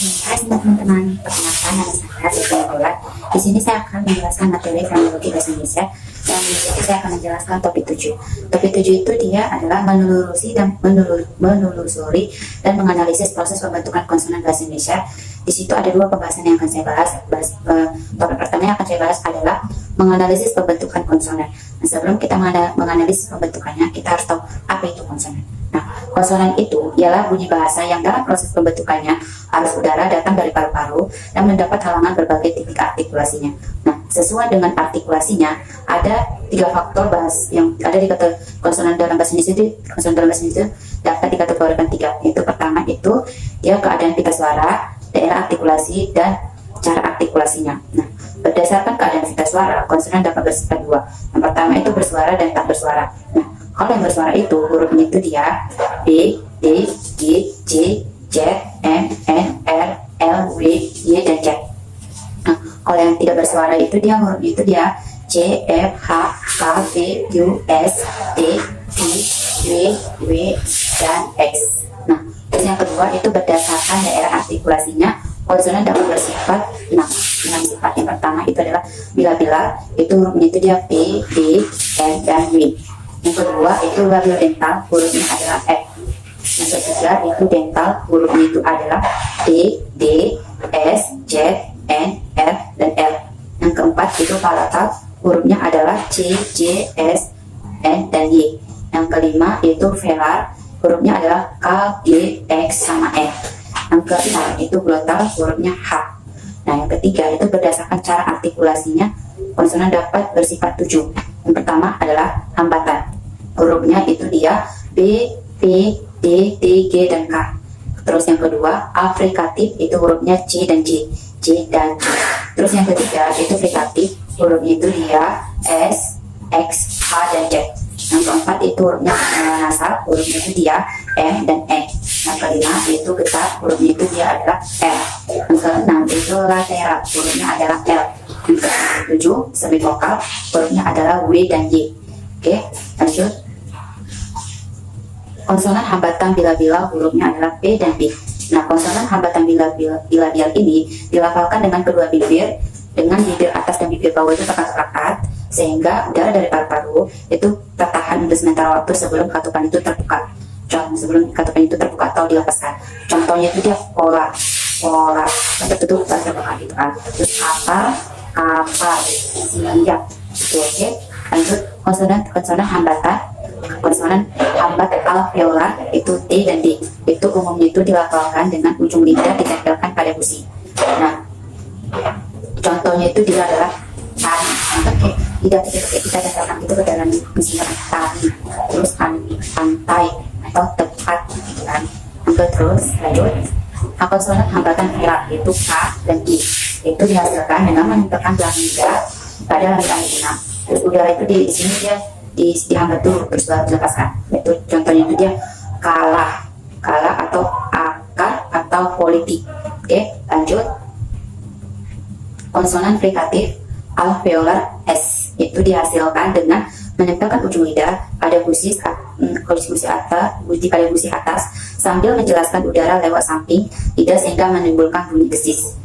Hai teman-teman, perkenalkan nama saya Siti Bola. Di sini saya akan menjelaskan materi fonologi bahasa Indonesia dan di sini saya akan menjelaskan topik 7. Topik 7 itu dia adalah menelusuri dan menganalisis proses pembentukan konsonan bahasa Indonesia. Di situ ada dua pembahasan yang akan saya bahas. Topik pertama yang akan saya bahas adalah menganalisis pembentukan konsonan. Nah, sebelum kita menganalisis pembentukannya, kita harus tahu apa itu konsonan. Nah, konsonan itu ialah bunyi bahasa yang dalam proses pembentukannya arus udara datang dari paru-paru dan mendapat halangan berbagai titik artikulasinya. Nah, sesuai dengan artikulasinya, ada tiga faktor bahas yang ada di kata konsonan dalam bahasa Indonesia. Konsonan dalam bahasa Indonesia dapat dikategorikan tiga. Itu pertama itu dia keadaan pita suara, daerah artikulasi, dan cara artikulasinya. Nah, berdasarkan keadaan pita suara, konsonan dapat bersifat dua. Yang pertama itu bersuara dan tak bersuara. Nah, kalau yang bersuara itu hurufnya itu dia B, D, G, J, Z, M, N, R, L, W, Y, dan Z. Nah, kalau yang tidak bersuara itu dia hurufnya itu dia C, F, H, K, V, Q, S, T, V, W, dan X. Nah, terus yang kedua itu berdasarkan daerah artikulasinya, konsonan dapat bersifat 6 sifat. Yang pertama itu adalah bila-bila, itu hurufnya itu dia P, D, N, dan W. Yang kedua itu labial dental, hurufnya adalah F. Yang ketiga itu dental, hurufnya itu adalah D, D, S, Z, N, R, dan L. Yang keempat itu palatal, hurufnya adalah C, J, S, N, dan Y. Yang kelima itu velar, hurufnya adalah K, G, X, sama N. Yang keenam itu glotal, hurufnya H. Nah, yang ketiga itu berdasarkan cara artikulasinya, konsonan dapat bersifat 7. Yang pertama adalah hambatan, hurufnya itu dia B, P, D, T, G, dan K. Terus yang kedua afrikatif, itu hurufnya C dan J, J dan J. Terus yang ketiga itu frikatif, hurufnya itu dia S, X, H, dan Z. Yang keempat itu hurufnya nasal, hurufnya itu dia M dan N. Yang kelima itu getar, hurufnya itu dia adalah L. Yang keenam itu lateral, hurufnya adalah L. Yang ketujuh semivokal, hurufnya adalah W dan Y. Oke, lanjut. Konsonan hambatan bila-bila, hurufnya adalah P dan B. Nah, konsonan hambatan bila-bila ini dilafalkan dengan kedua bibir, dengan bibir atas dan bibir bawah itu terangkat, sehingga udara dari paru-paru itu tertahan untuk sementara waktu sebelum katupan itu terbuka. Sebelum katupan itu terbuka atau dilepaskan. Contohnya itu dia pola, tertutup dan terbuka gitu kan. Terus apa, siap. Oke, lanjut. Konsonan hambatan, konsonan hambat alveolar itu T dan D. Itu umumnya itu dilafalkan dengan ujung lidah ditempelkan pada gusi. Nah, contohnya itu dia adalah tani. Oke, lidah kita tempelkan itu ke dalam gusi tani. Terus pantai atau tepat gitu kan. Terus lanjut. Konsonan hambatan velar itu K dan I. Itu dihasilkan dengan menempelkan belakang lidah pada laminan genap. Terus udara itu di sini dia dihambat dulu terus baru dilepaskan. Itu contohnya itu dia kala atau akar atau politik. Oke, lanjut. Konsonan frikatif alveolar S itu dihasilkan dengan menempelkan ujung lidah pada gusi atas sambil menjelaskan udara lewat samping lidah sehingga menimbulkan bunyi gesis.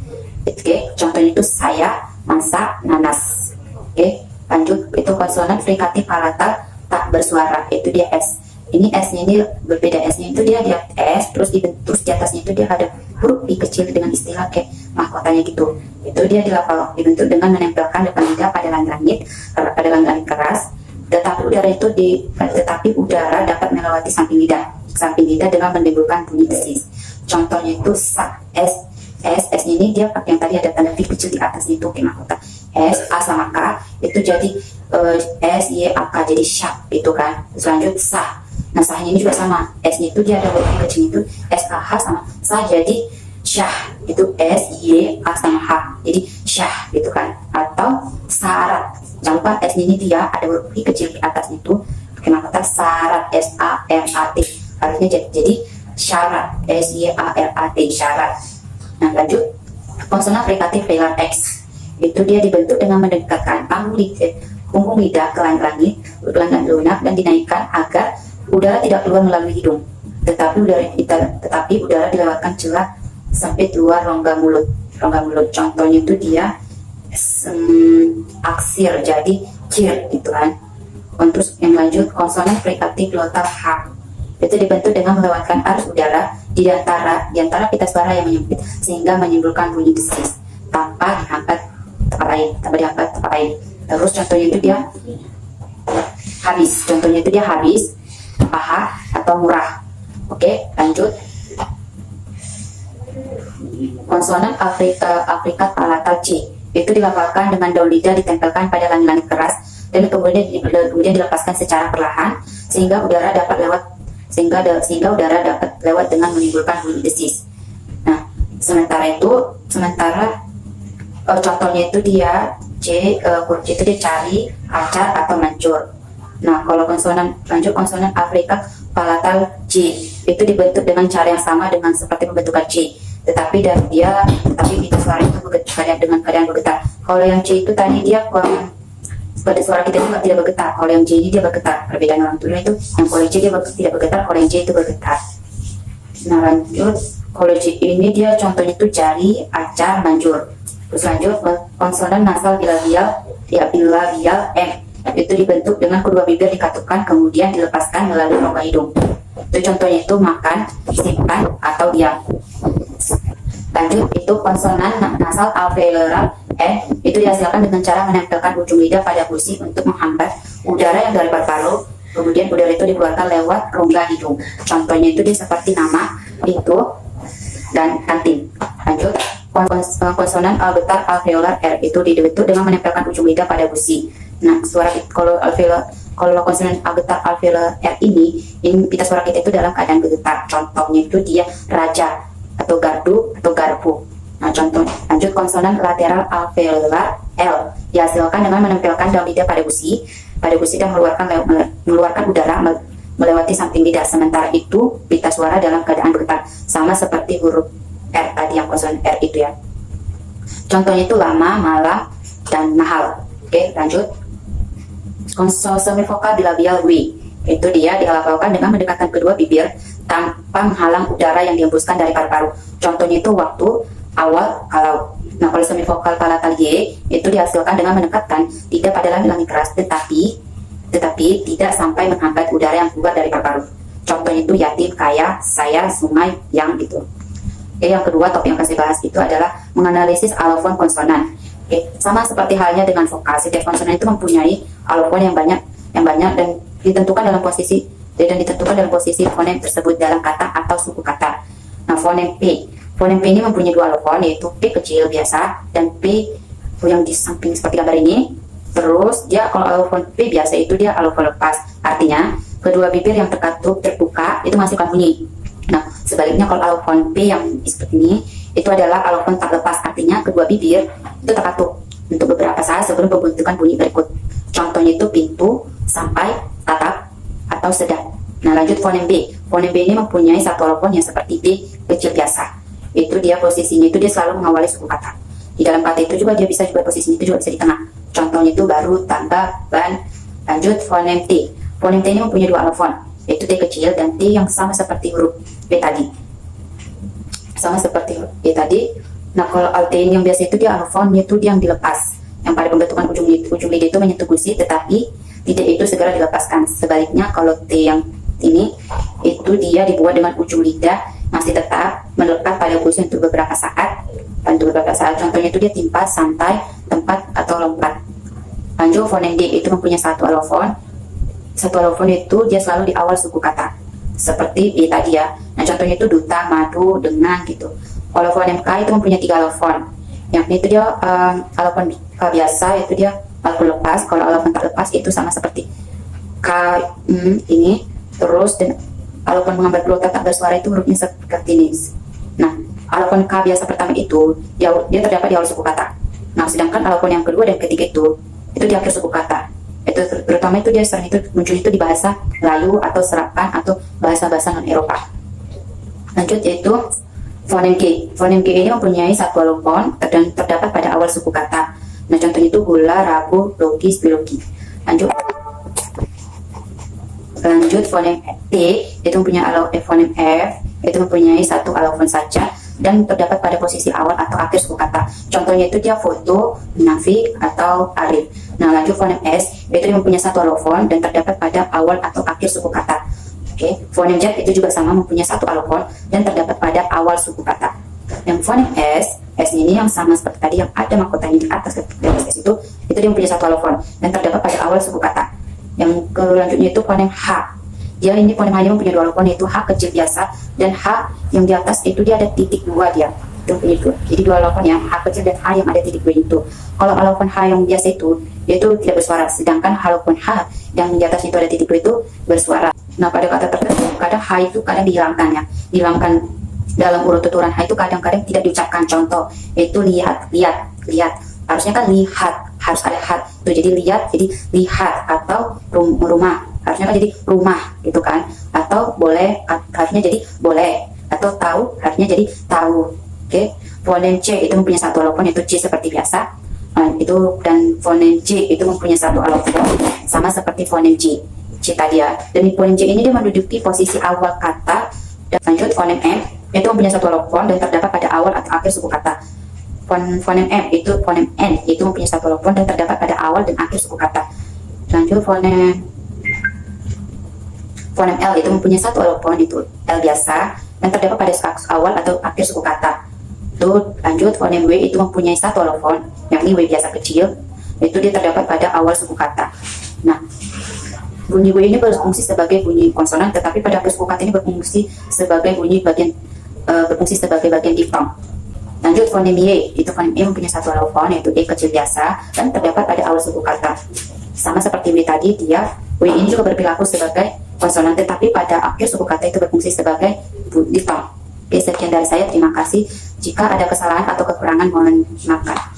Oke, contohnya itu saya, masak, nanas. Oke, lanjut. Itu konsonan frikatif palatal tak bersuara, itu dia S. Ini S-nya ini berbeda, S-nya itu dia S, terus di atasnya itu dia ada huruf I kecil dengan istilah kayak mahkotanya gitu. Itu dia dibentuk dengan menempelkan depan lidah pada langit keras. Tetapi udara dapat melewati samping lidah dengan menimbulkan bunyi gesis. Contohnya itu sa, S-nya ini dia pakai yang tadi ada tanda V kecil di atasnya itu kayak mahkota. S, A sama K itu jadi S, Y, A, K jadi syak itu kan. Selanjut sah. Nah, sahnya ini juga sama. S-nya itu dia ada huruf kecil itu S, A, H sama sah jadi syah. Itu S, Y, A sama H jadi syah gitu kan. Atau syarat. Jangan lupa S-nya ini dia ada huruf I kecil di atasnya itu pakai mahkota syarat, S, A, R, A, T. Harusnya jadi syarat, S, Y, A, R, A, T, syarat. Nah, lanjut. Konsonan frikatif velar X itu dia dibentuk dengan mendekatkan punggung lidah ke langit lunak dan dinaikkan agar udara tidak keluar melalui hidung, tetapi udara dilewatkan celah sempit luar rongga mulut. Contohnya itu dia aksir, jadi cir gitu kan. Terus yang lanjut, konsonan frikatif glotal H itu dibentuk dengan melewatkan arus udara di antara pita suara yang menyempit sehingga menimbulkan bunyi desis tanpa diangkat tempat lain. Terus contohnya itu dia habis, paha atau murah. Oke, lanjut. Konsonan Afrikat palatal C itu dilafalkan dengan daun lidah ditempelkan pada langit-langit keras dan kemudian dilepaskan secara perlahan sehingga udara dapat lewat dengan menimbulkan bunyi desis. Nah, sementara contohnya itu dia C, huruf C itu dia cari, acar atau mancur. Nah, kalau konsonan Afrika palatal C itu dibentuk dengan cara yang sama dengan seperti pembentukan C, tetapi pita suara itu dengan keadaan bergetar. Kalau yang C itu tadi dia pada suara kita juga tidak bergetar. Kalau yang C ini dia bergetar. Perbedaan orang tua itu yang kalau C dia tidak bergetar, kalau yang C itu bergetar. Nah, lanjut. Kalau C ini dia contohnya itu jari, acar, manjur. Terus lanjut, konsonan nasal bilabial M itu dibentuk dengan kedua bibir dikatupkan kemudian dilepaskan melalui rongga hidung. Itu contohnya itu makan, simpan, atau diam. Lanjut, itu konsonan nasal alveolar N itu dihasilkan dengan cara menempelkan ujung lidah pada gusi untuk menghambat udara yang dari paru-paru, kemudian udara itu dikeluarkan lewat rongga hidung. Contohnya itu dia seperti nama, itu, dan kantin. Lanjut, konsonan alveolar alveolar R itu dibentuk dengan menempelkan ujung lidah pada gusi. Nah, kalau konsonan alveolar R ini pita suara kita itu dalam keadaan bergetar. Contohnya itu dia raja atau gardu atau garpu. Nah, contoh lanjut, konsonan lateral alveolar L dihasilkan dengan menempelkan daun lidah pada gusi dan mengeluarkan udara melewati samping lidah. Sementara itu pita suara dalam keadaan bergetar, sama seperti huruf R tadi yang konsonan R itu ya. Contohnya itu lama, malam, dan mahal. Oke, lanjut. Konsonan semivokal bilabial W itu dia dilafalkan dengan mendekatkan kedua bibir tanpa menghalang udara yang dihembuskan dari paru-paru. Contohnya itu waktu awal kalau. Nah, kalau semivokal palatal Y itu dihasilkan dengan mendekatkan lidah pada langit-langit keras tetapi tidak sampai menghambat udara yang keluar dari paru-paru. Contohnya itu yatim, kaya, saya, sungai, yang gitu. Oke, yang kedua topik yang kasih bahas itu adalah menganalisis alofon konsonan. Oke, sama seperti halnya dengan vokal, setiap konsonan itu mempunyai alofon yang banyak dan ditentukan dalam posisi fonem tersebut dalam kata atau suku kata. Nah, fonem P ini mempunyai dua alofon, yaitu P kecil biasa dan P yang di samping seperti gambar ini. Terus dia kalau alofon P biasa itu dia alofon lepas, artinya kedua bibir yang terbuka itu menghasilkan bunyi. Nah, sebaliknya kalau alofon P yang seperti ini itu adalah alofon tak lepas, artinya kedua bibir itu terkatup untuk beberapa saat sebelum pembentukan bunyi berikut. Contohnya itu pintu, sampai, tatap, atau sedang. Nah, lanjut fonem B. Fonem B ini mempunyai satu alofon yang seperti B kecil biasa. Itu dia posisinya itu dia selalu mengawali suku kata. Di dalam kata itu juga dia bisa posisinya itu juga bisa di tengah. Contohnya itu baru, tambah, ban. Lanjut fonem T. Fonem T ini mempunyai dua alofon, yaitu T kecil dan T yang sama seperti huruf B tadi. Nah, kalau T yang biasa itu dia alofon itu dia yang dilepas, yang pada pembentukan ujung lidah itu menyentuh gusi tetapi tidak itu segera dilepaskan. Sebaliknya kalau T yang ini itu dia dibuat dengan ujung lidah masih tetap melekat pada gusi untuk beberapa saat. Contohnya itu dia timpa, santai, tempat, atau lompat. Lanjut fonem D itu mempunyai satu alofon itu dia selalu di awal suku kata seperti B tadi ya. Nah, contohnya itu duta, madu, dengan gitu. Kalau fonem K itu mempunyai tiga alofon. Yang ini itu dia alofon K biasa itu dia alofon lepas. Kalau alofon tak lepas itu sama seperti K ini. Terus dan alofon menghambat glotal tak bersuara itu hurufnya seperti ini. Nah, alofon K biasa pertama itu dia terdapat di awal suku kata. Nah, sedangkan alofon yang kedua dan ketiga itu di akhir suku kata. Itu terutama itu dia sering itu muncul itu di bahasa Melayu atau Serapan atau bahasa-bahasa non-Eropa. Lanjut yaitu fonem G. Fonem G ini mempunyai satu alofon dan terdapat pada awal suku kata. Nah, contohnya itu gula, rabu, logis, biologi. Lanjut fonem T itu mempunyai fonem F itu mempunyai satu alofon saja dan terdapat pada posisi awal atau akhir suku kata. Contohnya itu dia foto, Nafik, atau Arif. Nah, lanjut fonem S, itu dia mempunyai satu alofon dan terdapat pada awal atau akhir suku kata. Oke, fonem Z itu juga sama, mempunyai satu alofon dan terdapat pada awal suku kata. Yang fonem S ini yang sama seperti tadi, yang ada mahkotanya di atas S itu dia mempunyai satu alofon dan terdapat pada awal suku kata. Yang selanjutnya itu fonem H. Dia ini fonem H-nya mempunyai dua alofon, yaitu H kecil biasa dan H yang di atas itu dia ada titik dua dia. Itu. Jadi dua alofon yang H kecil dan H yang ada titik dua itu. Kalau alofon H yang biasa itu, dia itu tidak bersuara, sedangkan alofon H yang di atas itu ada titik dua itu bersuara. Nah, pada kata tertentu, kadang H itu kadang dihilangkan ya. Dihilangkan dalam urut tuturan H itu kadang-kadang tidak diucapkan. Contoh, itu lihat. Harusnya kan lihat, harus ada hat. Tuh, jadi lihat, jadi lihat. Atau rumah, harusnya kan jadi rumah gitu kan. Atau boleh, harusnya jadi boleh. Atau tahu, harusnya jadi tahu. Oke, fonem C itu mempunyai satu alofon, yaitu C seperti biasa. Dan fonem J itu mempunyai satu alofon, sama seperti fonem C tadi ya. Dan fonem J ini dia menduduki posisi awal kata. Dan lanjut fonem M itu mempunyai satu alofon dan terdapat pada awal atau akhir suku kata. Fonem N itu mempunyai satu alofon dan terdapat pada awal dan akhir suku kata. Lanjut fonem L itu mempunyai satu alofon, itu L biasa dan terdapat pada awal atau akhir suku kata. Lanjut fonem W itu mempunyai satu alofon, yakni W biasa kecil, itu dia terdapat pada awal suku kata. Nah, bunyi W ini berfungsi sebagai bunyi konsonan, tetapi pada akhir suku kata ini berfungsi sebagai bagian diftong. Lanjut fonem Y, itu fonem E mempunyai satu alofon, yaitu E kecil biasa dan terdapat pada awal suku kata. Sama seperti W tadi, W ini juga berperilaku sebagai konsonan, tetapi pada akhir suku kata itu berfungsi sebagai diftong. Oke, sekian dari saya, terima kasih. Jika ada kesalahan atau kekurangan, mohon maaf.